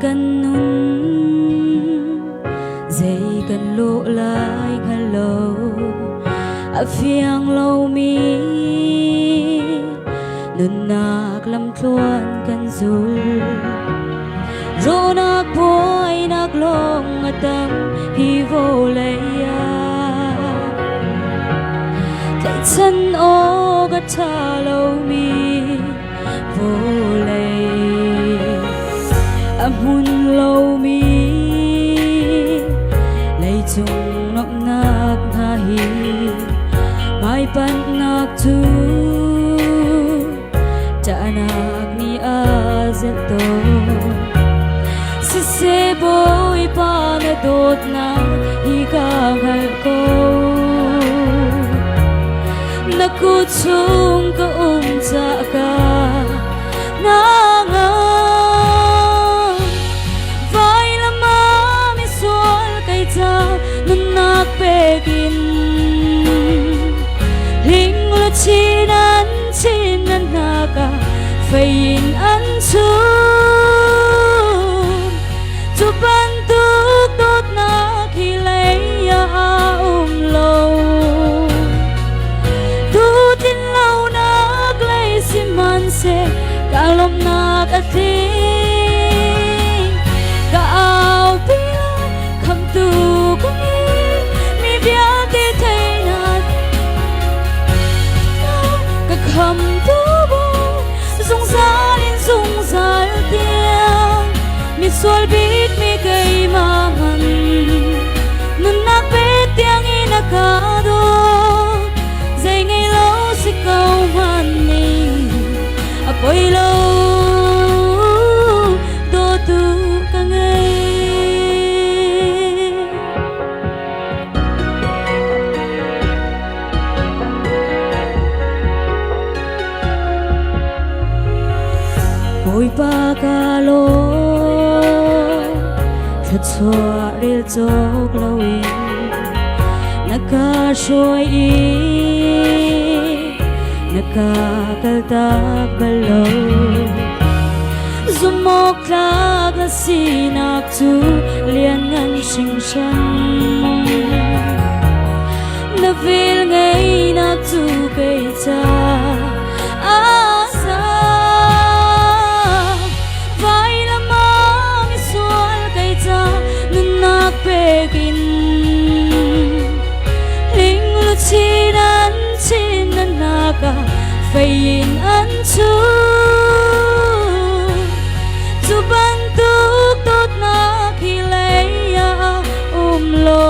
cần nun dây cần lộ lại ngàn lâu ở phiang lâu mi nun nak lam tuan kan zul ro nak boy nak long atam hi vô leya thầy chân ô gắt cha lâu mi vô lệ hun lâu mi lấy chung nọng nak na hi mai pan nak tu cha nak ni azeto se boy pa na dot na hi ka hal ko nakutsung ka sa ka na nga vai lama mi sol kay ta nun nakpekin ling lo chinan naka fayin an su tu bantuk dot na kilay ya lâu tu tin lâu nak lay si man se kalom nak ating kaaw pila kam tu kami mi biate thay nat ka kam tu bo sung sal tiang mi sol bit mi kay mahan nun nakpet tiang inakado zay ngay lâu si câu man ning apoy lâu do tu ka ngay boy pa ka lo thật xóa ril chok lâu in naka shoy i naka kaltak balo zumok lag na sinak tu lian ngan sing shan na vil ngay nak tu kay ta pekin ling lu chinan naka fayin an chu bantuk dot na kilaya lo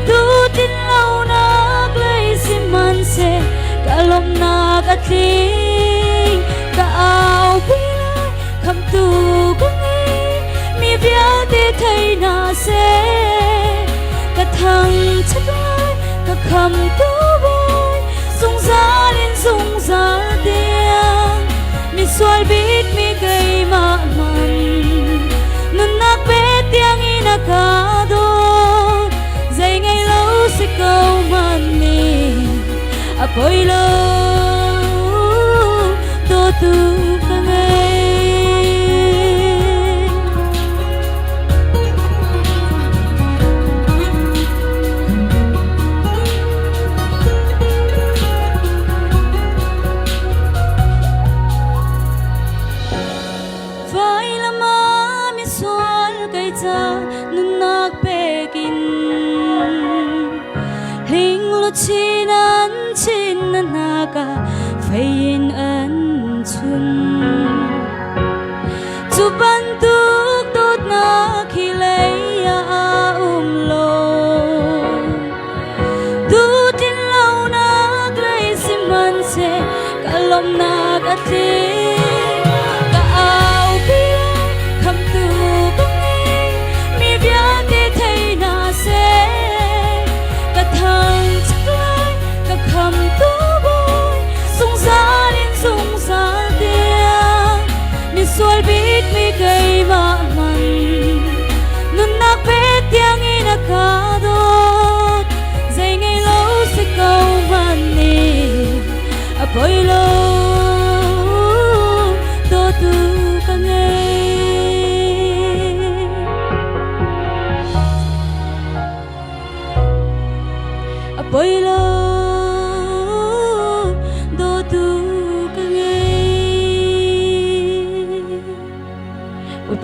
tu tin lâu nak lay si man se kalom nak atling kaaw pila kam tu biate thay na se ka thang chat lai ka kham tu boy sung za tiang mi sol bit mi kay ma man nun nakpe tiang inakado zay ngay lâu si câu man ni apoy lâu do tu ka ngay nun nakpekin ling lo chinan naka fayin an chun tu bantuk dot na kilaya lo tu tin lâu nak lay si man se kalom nak ating sol bit mi kay maman nun nakpet tiang inakadot zay ngay lâu si câu man ni apoy lâu do tu ka ngay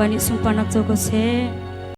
bani sumpah nak jogo se